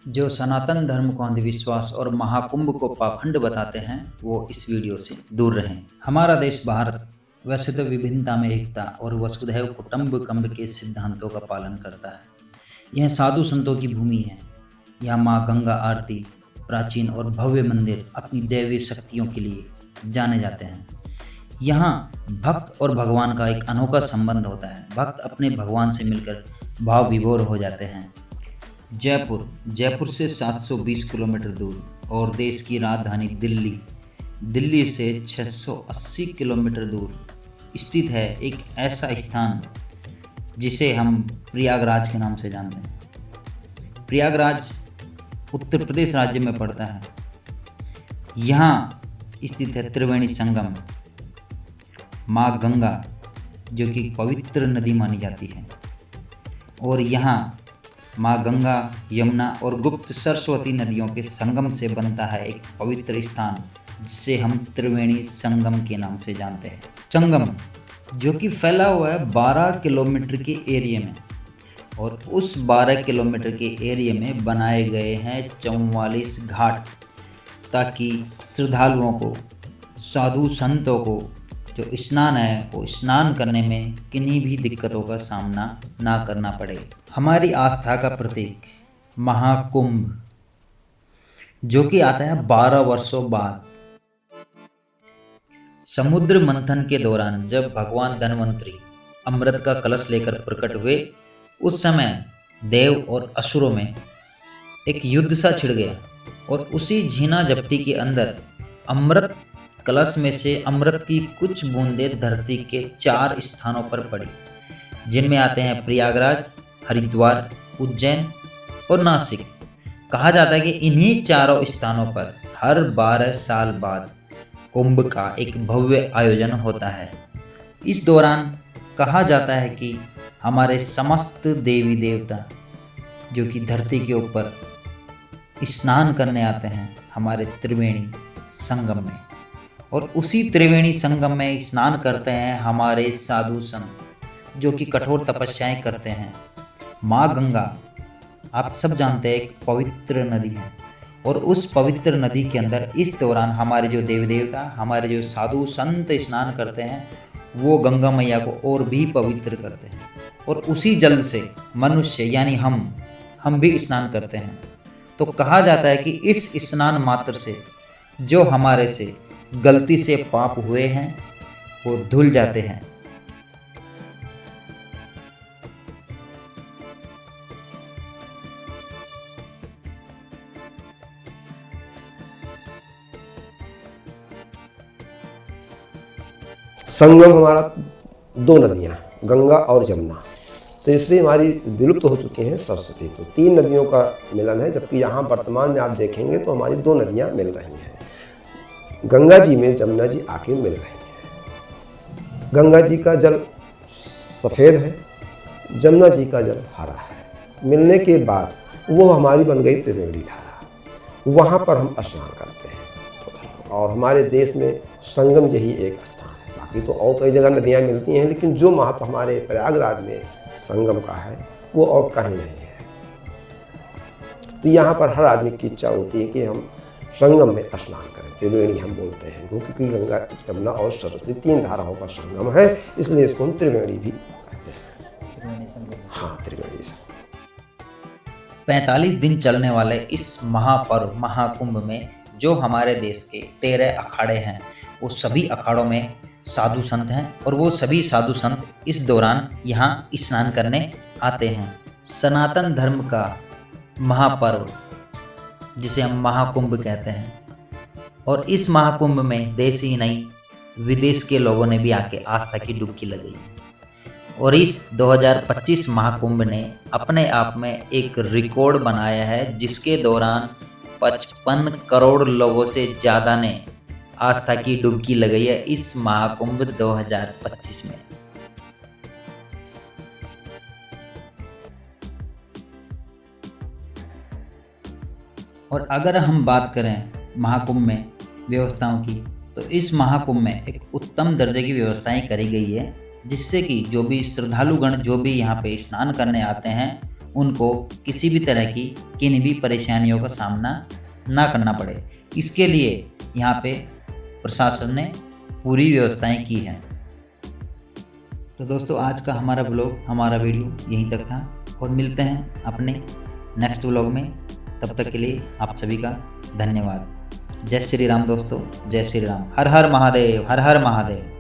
जो सनातन धर्म को अंधविश्वास और महाकुंभ को पाखंड बताते हैं वो इस वीडियो से दूर रहें। हमारा देश भारत वैसे तो विभिन्नता में एकता और वसुधैव कुटुंबकम के सिद्धांतों का पालन करता है। यह साधु संतों की भूमि है। यहाँ माँ गंगा आरती, प्राचीन और भव्य मंदिर अपनी दैवीय शक्तियों के लिए जाने जाते हैं। यहाँ भक्त और भगवान का एक अनोखा संबंध होता है। भक्त अपने भगवान से मिलकर भाव विभोर हो जाते हैं। जयपुर से 720 किलोमीटर दूर और देश की राजधानी दिल्ली से 680 किलोमीटर दूर स्थित है एक ऐसा स्थान जिसे हम प्रयागराज के नाम से जानते हैं। प्रयागराज उत्तर प्रदेश राज्य में पड़ता है। यहाँ स्थित है त्रिवेणी संगम, माँ गंगा जो कि पवित्र नदी मानी जाती है, और यहाँ माँ गंगा, यमुना और गुप्त सरस्वती नदियों के संगम से बनता है एक पवित्र स्थान जिसे हम त्रिवेणी संगम के नाम से जानते हैं। संगम जो कि फैला हुआ है 12 किलोमीटर के एरिया में, और उस 12 किलोमीटर के एरिया में बनाए गए हैं 44 घाट, ताकि श्रद्धालुओं को, साधु संतों को जो स्नान है वो स्नान करने में किन्हीं भी दिक्कतों का सामना ना करना पड़े। हमारी आस्था का प्रतीक महाकुंभ जो कि आता है 12 वर्षों बाद। समुद्र मंथन के दौरान जब भगवान धन्वंतरी अमृत का कलश लेकर प्रकट हुए, उस समय देव और असुरों में एक युद्ध सा छिड़ गया, और उसी झीना झपटी के अंदर अमृत कलश में से अमृत की कुछ बूंदें धरती के 4 स्थानों पर पड़ी, जिनमें आते हैं प्रयागराज, हरिद्वार, उज्जैन और नासिक। कहा जाता है कि इन्हीं चारों स्थानों पर हर 12 साल बाद कुंभ का एक भव्य आयोजन होता है। इस दौरान कहा जाता है कि हमारे समस्त देवी देवता जो कि धरती के ऊपर स्नान करने आते हैं हमारे त्रिवेणी संगम में, और उसी त्रिवेणी संगम में स्नान करते हैं हमारे साधु संत जो कि कठोर तपस्याएं करते हैं। माँ गंगा आप सब जानते हैं एक पवित्र नदी है, और उस पवित्र नदी के अंदर इस दौरान हमारे जो देवी देवता, हमारे जो साधु संत स्नान करते हैं, वो गंगा मैया को और भी पवित्र करते हैं, और उसी जल से मनुष्य यानी हम भी स्नान करते हैं। तो कहा जाता है कि इस स्नान मात्र से जो हमारे से गलती से पाप हुए हैं वो धुल जाते हैं। संगम हमारा 2 नदियाँ गंगा और जमुना, तो इसलिए हमारी विलुप्त हो चुकी हैं सरस्वती। तो 3 नदियों का मिलन है, जबकि यहाँ वर्तमान में आप देखेंगे तो हमारी 2 नदियाँ मिल रही हैं। गंगा जी में जमुना जी आके मिल रही हैं। गंगा जी का जल सफ़ेद है, जमुना जी का जल हरा है। मिलने के बाद वो हमारी बन गई त्रिवेणी धारा। वहाँ पर हम स्नान करते हैं। और हमारे देश में संगम यही एक स्थान है। बाकी तो और कई जगह नदियाँ मिलती हैं, लेकिन जो महत्व हमारे प्रयागराज में संगम का है वो और कहीं नहीं है। तो यहाँ पर हर आदमी की इच्छा होती है कि हम संगम में स्नान करें। त्रिवेणी हम बोलते हैं क्योंकि गंगा, जमुना और सरस्वती 3 धाराओं का संगम है, इसलिए इसको हम त्रिवेणी भी कहते हैं। हाँ, त्रिवेणी संगम। 45 दिन चलने वाले इस महापर्व महाकुंभ में जो हमारे देश के 13 अखाड़े हैं, वो सभी अखाड़ों में साधु संत हैं, और वो सभी साधु संत इस दौरान यहाँ स्नान करने आते हैं। सनातन धर्म का महापर्व जिसे हम महाकुंभ कहते हैं, और इस महाकुंभ में देश ही नहीं विदेश के लोगों ने भी आके आस्था की डुबकी लगाई है। और इस 2025 महाकुंभ ने अपने आप में एक रिकॉर्ड बनाया है, जिसके दौरान 55 करोड़ लोगों से ज़्यादा ने आस्था की डुबकी लगाई है इस महाकुंभ 2025 में। और अगर हम बात करें महाकुंभ में व्यवस्थाओं की, तो इस महाकुंभ में एक उत्तम दर्जे की व्यवस्थाएं करी गई है, जिससे कि जो भी श्रद्धालुगण जो भी यहाँ पे स्नान करने आते हैं उनको किसी भी तरह की किन्हीं भी परेशानियों का सामना ना करना पड़े। इसके लिए यहाँ पे प्रशासन ने पूरी व्यवस्थाएं की हैं। तो दोस्तों आज का हमारा हमारा वीडियो यहीं तक था और मिलते हैं अपने नेक्स्ट व्लॉग में। तब तक के लिए आप सभी का धन्यवाद। जय श्री राम दोस्तों, जय श्री राम। हर हर महादेव, हर हर महादेव।